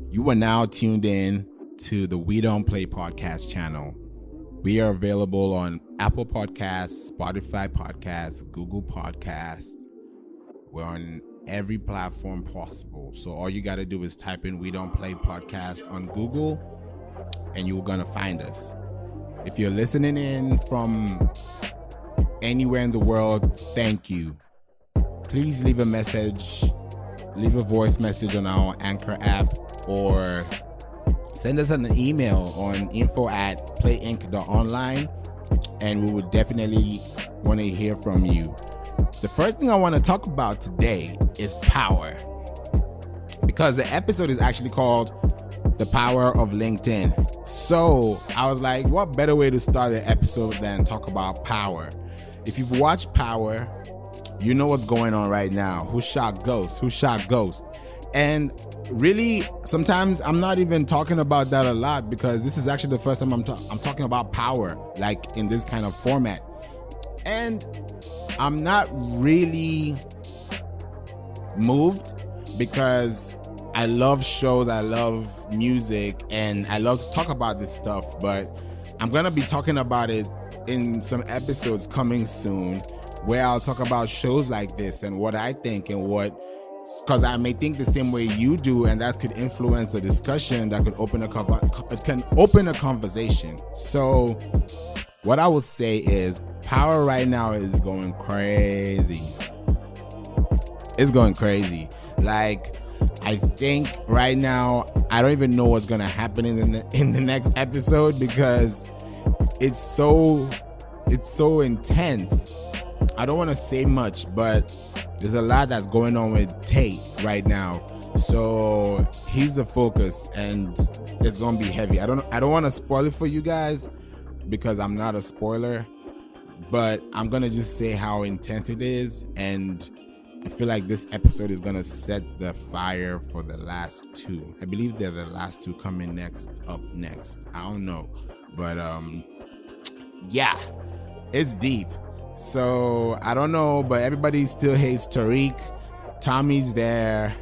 You are now tuned in to the We Don't Play podcast channel. We are available on Apple Podcasts, Spotify Podcasts, Google Podcasts. We're on every platform possible. So all you got to do is type in We Don't Play podcast on Google and you're going to find us. If you're listening in from anywhere in the world, thank you. Please leave a message, leave a voice message on our Anchor app, or send us an email on info@playinc.online, and we would definitely want to hear from you. The first thing I want to talk about today is power, because the episode is actually called The Power of LinkedIn. So I was like, what better way to start the episode than talk about power? If you've watched Power, you know what's going on right now. Who shot Ghost? And really, sometimes I'm not even talking about that a lot, because this is actually the first time I'm talking about power, like in this kind of format. And I'm not really moved, because I love shows, I love music, and I love to talk about this stuff, but I'm going to be talking about it in some episodes coming soon, where I'll talk about shows like this and what I think and because I may think the same way you do, and that could influence a discussion that could open a conversation. So what I would say is power right now is going crazy. It's going crazy. Like, I think right now, I don't even know what's going to happen in the next episode, because it's so intense. I don't want to say much, but there's a lot that's going on with Tate right now. So he's the focus, and it's going to be heavy. I don't want to spoil it for you guys, because I'm not a spoiler, but I'm going to just say how intense it is. And I feel like this episode is going to set the fire for the last two. I believe they're the last two coming up next. I don't know. But yeah, it's deep. So I don't know, but everybody still hates Tariq. Tommy's there.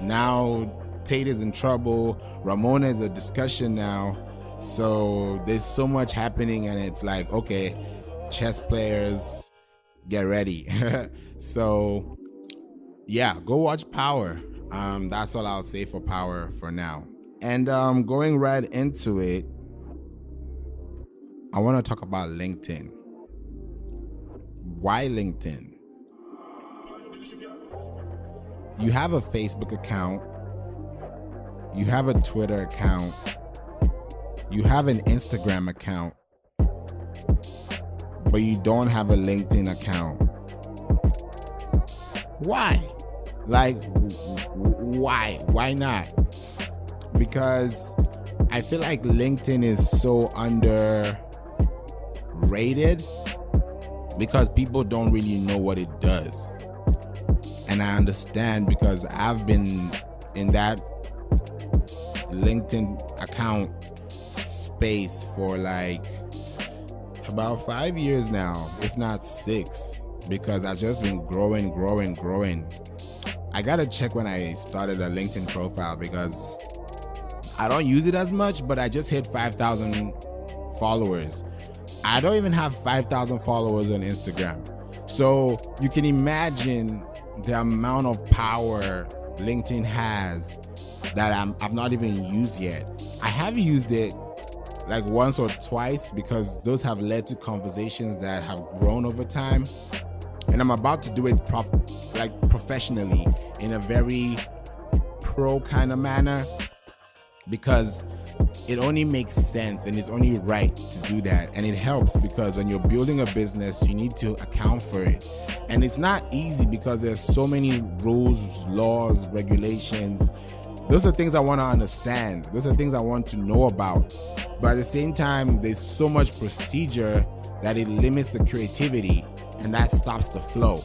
Now Tate is in trouble. Ramona is a discussion now. So there's so much happening, and it's like, okay, chess players, get ready. So yeah, go watch Power. That's all I'll say for Power for now. And going right into it, I want to talk about LinkedIn. Why LinkedIn? You have a Facebook account, you have a Twitter account, you have an Instagram account, but you don't have a LinkedIn account. Why? Like, why? Why not? Because I feel like LinkedIn is so underrated, because people don't really know what it does. And I understand, because I've been in that LinkedIn account space for like about 5 years now, if not 6, because I've just been growing. I gotta check when I started a LinkedIn profile, because I don't use it as much, but I just hit 5,000 followers. I don't even have 5,000 followers on Instagram. So you can imagine the amount of power LinkedIn has that I've not even used yet. I have used it like once or twice, because those have led to conversations that have grown over time. And I'm about to do it professionally, in a very pro kind of manner, because it only makes sense and it's only right to do that. And it helps, because when you're building a business, you need to account for it. And it's not easy, because there's so many rules, laws, regulations. Those are things I want to understand. Those are things I want to know about. But at the same time, there's so much procedure that it limits the creativity, and that stops the flow.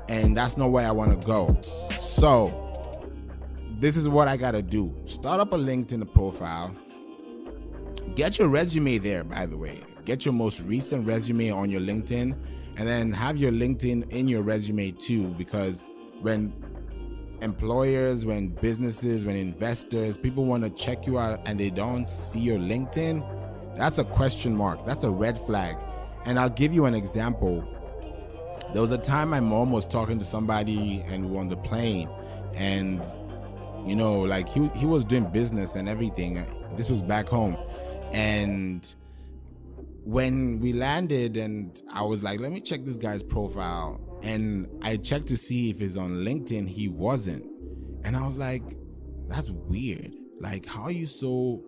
And that's not where I want to go. So this is what I got to do. Start up a LinkedIn profile. Get your resume there, by the way. Get your most recent resume on your LinkedIn, and then have your LinkedIn in your resume too, because when employers, when businesses, when investors, people want to check you out and they don't see your LinkedIn, that's a question mark. That's a red flag. And I'll give you an example. There was a time my mom was talking to somebody and we were on the plane, and like he was doing business and everything. This was back home. And when we landed, and I was like, let me check this guy's profile. And I checked to see if he's on LinkedIn. He wasn't. And I was like, that's weird. Like, how are you so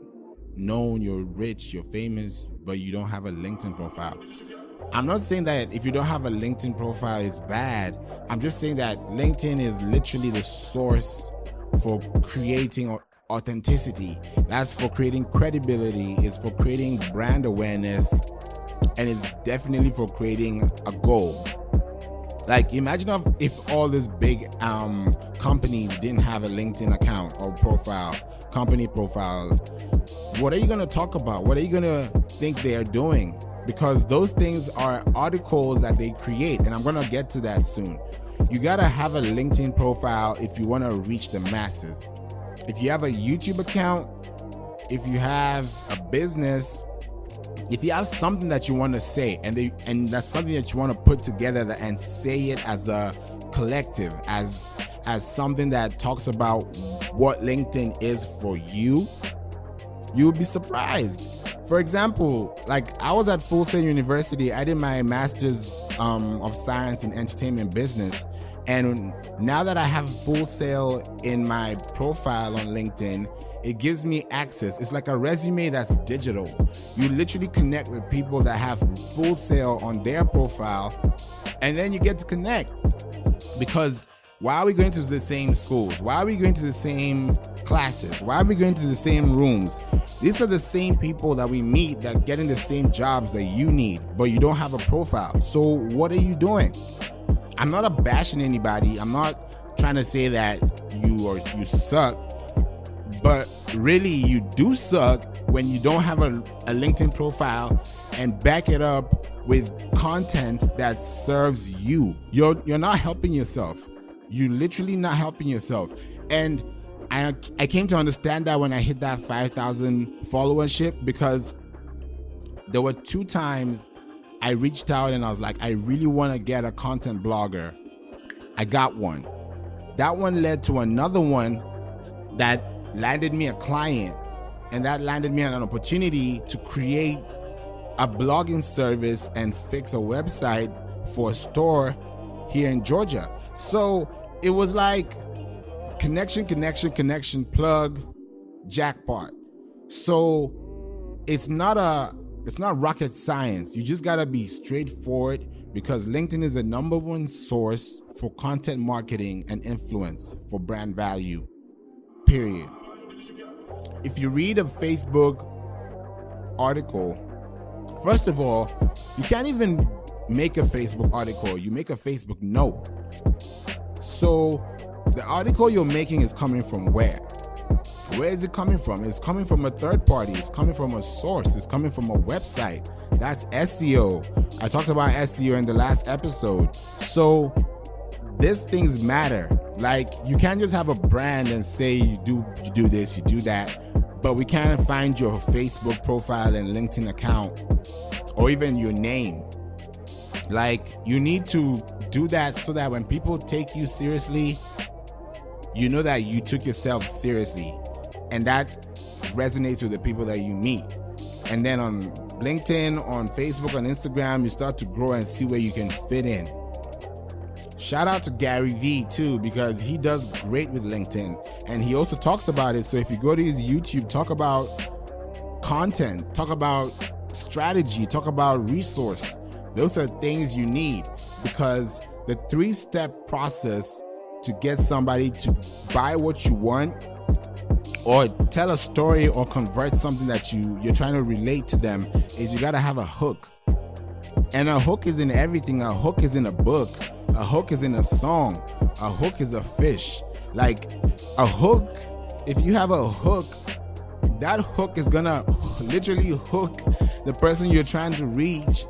known, you're rich, you're famous, but you don't have a LinkedIn profile? I'm not saying that if you don't have a LinkedIn profile, it's bad. I'm just saying that LinkedIn is literally the source for creating authenticity. That's for creating credibility. It's for creating brand awareness. And it's definitely for creating a goal. Like, imagine if all these big companies didn't have a LinkedIn account or profile, company profile. What are you going to talk about? What are you going to think they are doing? Because those things are articles that they create, and I'm going to get to that soon. You got to have a LinkedIn profile if you want to reach the masses. If you have a YouTube account, if you have a business, if you have something that you want to say, and that's something that you want to put together and say it as a collective, as something that talks about what LinkedIn is for you, you'll be surprised. For example, like I was at Full Sail University. I did my master's of science in entertainment business. And now that I have Full Sail in my profile on LinkedIn, it gives me access. It's like a resume that's digital. You literally connect with people that have Full Sail on their profile, and then you get to connect. Because why are we going to the same schools? Why are we going to the same classes? Why are we going to the same rooms? These are the same people that we meet that get in the same jobs that you need, but you don't have a profile. So what are you doing? I'm not bashing anybody. I'm not trying to say that you suck, but really you do suck when you don't have a LinkedIn profile and back it up with content that serves you. You're not helping yourself. You're literally not helping yourself. And I came to understand that when I hit that 5,000 followership, because there were 2 times I reached out and I was like, I really want to get a content blogger. I got one. That one led to another one that landed me a client, and that landed me an opportunity to create a blogging service and fix a website for a store here in Georgia. So it was like connection, plug, jackpot. So it's not rocket science. You just gotta be straightforward, because LinkedIn is the #1 source for content marketing and influence for brand value, period. If you read a Facebook article, first of all, you can't even make a Facebook article. You make a Facebook note. So the article you're making is coming from where? Where is it coming from? It's coming from a third party. It's coming from a source. It's coming from a website. That's SEO. I talked about SEO in the last episode. So these things matter. Like, you can't just have a brand and say you do this, you do that, but we can't find your Facebook profile and LinkedIn account or even your name. Like, you need to do that so that when people take you seriously, you know that you took yourself seriously, and that resonates with the people that you meet. And then on LinkedIn, on Facebook, on Instagram, you start to grow and see where you can fit in. Shout out to Gary Vee too, because he does great with LinkedIn, and he also talks about it. So if you go to his YouTube, talk about content, talk about strategy, talk about resource. Those are things you need, because the 3-step process to get somebody to buy what you want, or tell a story, or convert something that you're trying to relate to them, is you got to have a hook. And a hook is in everything. A hook is in a book. A hook is in a song. A hook is a fish. Like, a hook, if you have a hook, that hook is gonna literally hook the person you're trying to reach,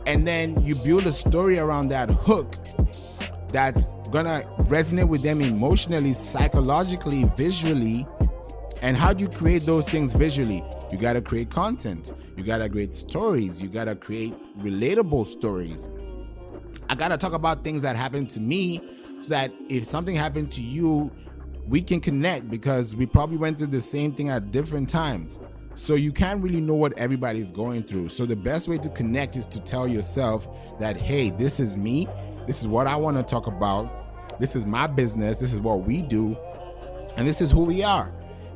and then you build a story around that hook that's gonna resonate with them emotionally, psychologically, visually. And how do you create those things visually? You gotta create content. You gotta create stories. You gotta create relatable stories. I gotta talk about things that happened to me so that if something happened to you, we can connect, because we probably went through the same thing at different times. So you can't really know what everybody's going through. So the best way to connect is to tell yourself that, hey, this is me. This is what I want to talk about. This is my business. This is what we do. And this is who we are.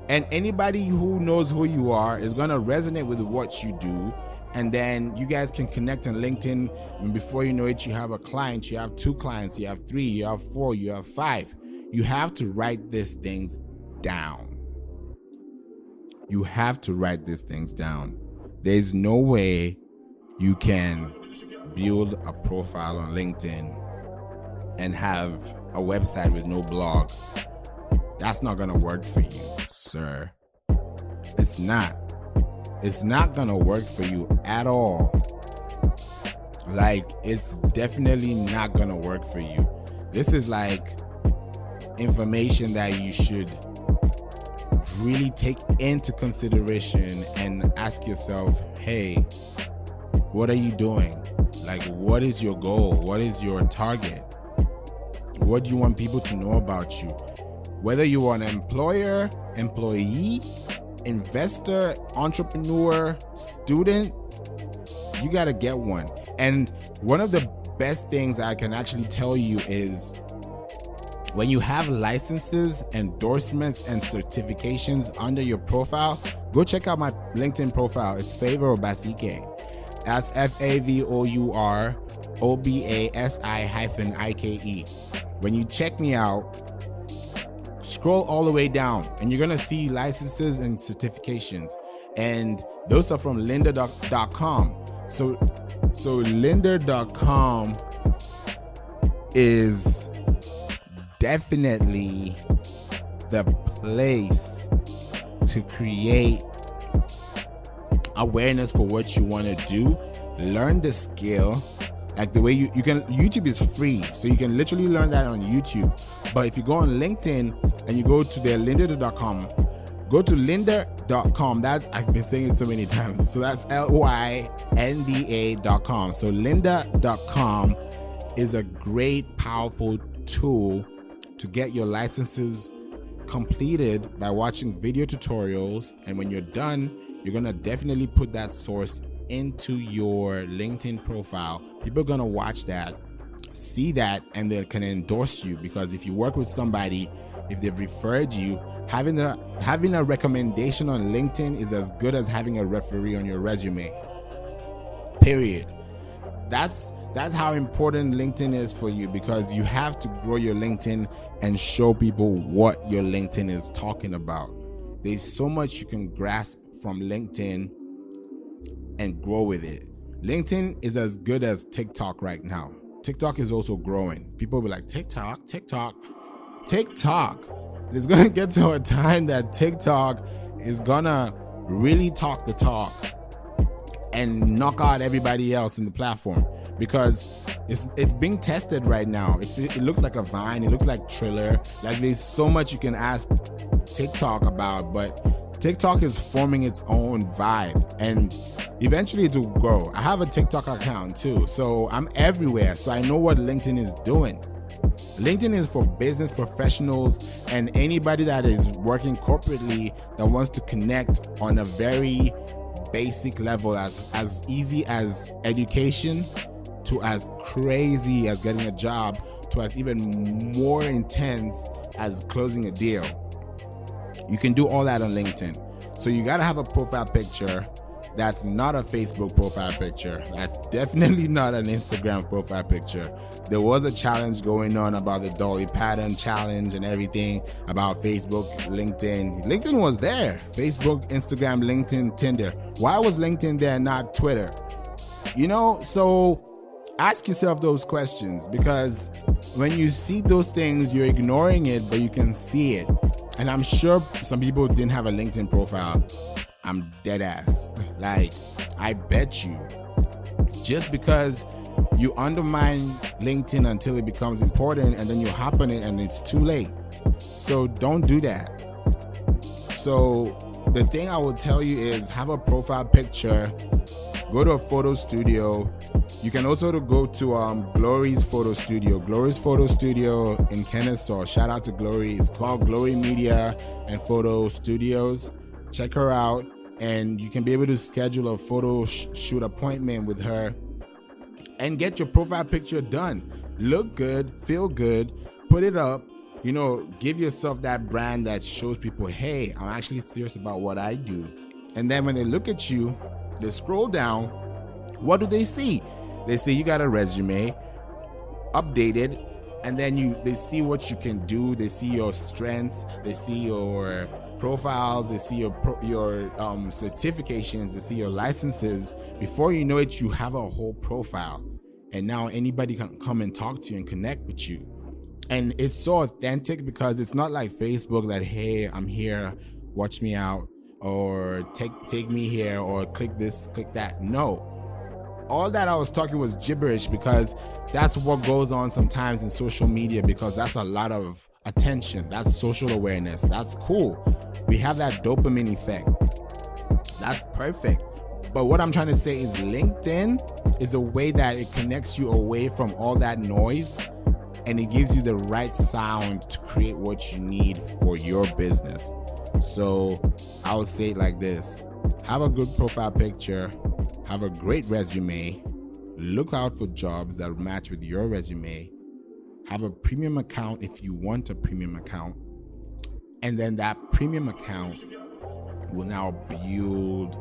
And anybody who knows who you are is going to resonate with what you do. And then you guys can connect on LinkedIn. And before you know it, you have a client, you have 2 clients, you have 3, you have 4, you have 5. You have to write these things down. You have to write these things down. There's no way you can build a profile on LinkedIn and have a website with no blog. That's not gonna work for you, sir. It's not. It's not gonna work for you at all. Like, it's definitely not gonna work for you. This is like information that you should really take into consideration and ask yourself, hey, what are you doing? Like, what is your goal? What is your target? What do you want people to know about you? Whether you are an employer, employee, investor, entrepreneur, student, you got to get one. And one of the best things I can actually tell you is when you have licenses, endorsements, and certifications under your profile, go check out my LinkedIn profile. It's Favor Obasike. That's FAVOUROBASI-IKE. When you check me out, scroll all the way down and you're gonna see licenses and certifications, and those are from lynda.com. So lynda.com is definitely the place to create awareness for what you want to do. Learn the skill. Like the way you can, YouTube is free, so you can literally learn that on YouTube. But if you go on LinkedIn and you go to their lynda.com, go to lynda.com. That's, I've been saying it so many times. So that's LYNDA.com. So lynda.com is a great, powerful tool to get your licenses completed by watching video tutorials. And when you're done, you're gonna definitely put that source into your LinkedIn profile. People are gonna watch that, see that, and they can endorse you, because if you work with somebody, if they've referred you, having a recommendation on LinkedIn is as good as having a referee on your resume. Period. That's how important LinkedIn is for you, because you have to grow your LinkedIn and show people what your LinkedIn is talking about. There's so much you can grasp from LinkedIn and grow with it. LinkedIn is as good as TikTok right now. TikTok is also growing. People will be like, TikTok. It's gonna get to a time that TikTok is gonna really talk the talk and knock out everybody else in the platform, because it's being tested right now. It looks like a Vine, it looks like Triller. Like, there's so much you can ask TikTok about, but TikTok is forming its own vibe, and eventually it will grow. I have a TikTok account too, so I'm everywhere, so I know what LinkedIn is doing. LinkedIn is for business professionals and anybody that is working corporately that wants to connect on a very basic level, as easy as education to as crazy as getting a job to as even more intense as closing a deal. You can do all that on LinkedIn. So you gotta have a profile picture that's not a Facebook profile picture. That's definitely not an Instagram profile picture. There was a challenge going on about the Dolly Pattern challenge and everything about Facebook, LinkedIn. LinkedIn was there. Facebook, Instagram, LinkedIn, Tinder. Why was LinkedIn there, not Twitter? So ask yourself those questions, because when you see those things, you're ignoring it, but you can see it. And I'm sure some people didn't have a LinkedIn profile. I'm dead ass. Like, I bet you, just because You undermine LinkedIn until it becomes important, and then you hop on it and it's too late. So don't do that. So the thing I will tell you is have a profile picture, go to a photo studio. You can also go to Glory's photo studio. Glory's photo studio in Kennesaw. Shout out to Glory. It's called Glory Media and Photo Studios. Check her out, and you can be able to schedule a photo shoot appointment with her and get your profile picture done. Look good, feel good, put it up. You know, give yourself that brand that shows people, hey, I'm actually serious about what I do. And then when they look at you, they scroll down. What do they see? They see you got a resume, updated, and then they see what you can do. They see your strengths. They see your profiles. They see your certifications. They see your licenses. Before you know it, you have a whole profile. And now anybody can come and talk to you and connect with you. And it's so authentic because it's not like Facebook that, hey, I'm here, watch me out, or take me here, or click this, click that. No. All that I was talking was gibberish, because that's what goes on sometimes in social media, because that's a lot of attention. That's social awareness. That's cool. We have that dopamine effect. That's perfect. But what I'm trying to say is LinkedIn is a way that it connects you away from all that noise, and it gives you the right sound to create what you need for your business. So I would say it like this: have a good profile picture, have a great resume, look out for jobs that match with your resume, have a premium account if you want a premium account, and then that premium account will now build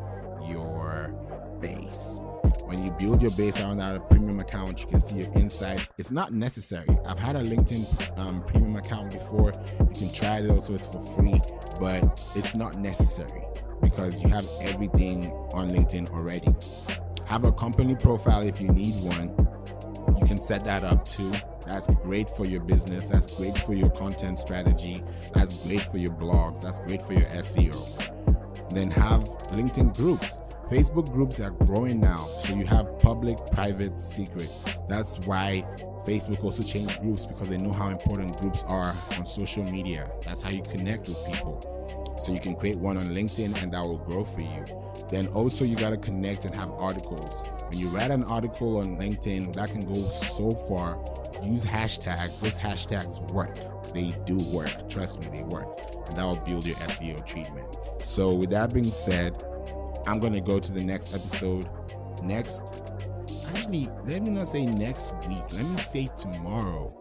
your base. When you build your base around that premium account, you can see your insights. It's not necessary. I've had a LinkedIn premium account before. You can try it also, it's for free, but it's not necessary because you have everything on LinkedIn already. Have a company profile if you need one. You can set that up too. That's great for your business. That's great for your content strategy. That's great for your blogs. That's great for your SEO. Then have LinkedIn groups. Facebook groups are growing now. So you have public, private, secret. That's why Facebook also changed groups, because they know how important groups are on social media. That's how you connect with people. So you can create one on LinkedIn and that will grow for you. Then also you got to connect and have articles. When you write an article on LinkedIn, that can go so far. Use hashtags. Those hashtags work. They do work. Trust me, they work. And that will build your SEO treatment. So with that being said, I'm going to go to the next episode. Actually, let me not say next week. Let me say tomorrow,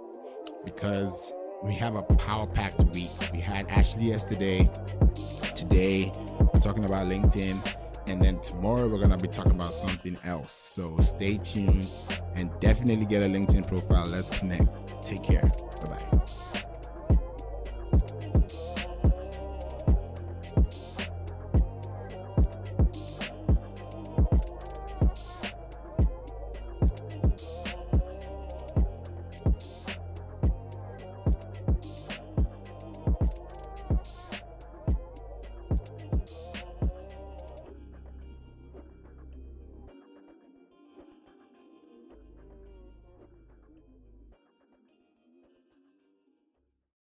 because we have a power-packed week. We had Ashley yesterday. Today, we're talking about LinkedIn. And then tomorrow, we're going to be talking about something else. So stay tuned and definitely get a LinkedIn profile. Let's connect. Take care. Bye-bye.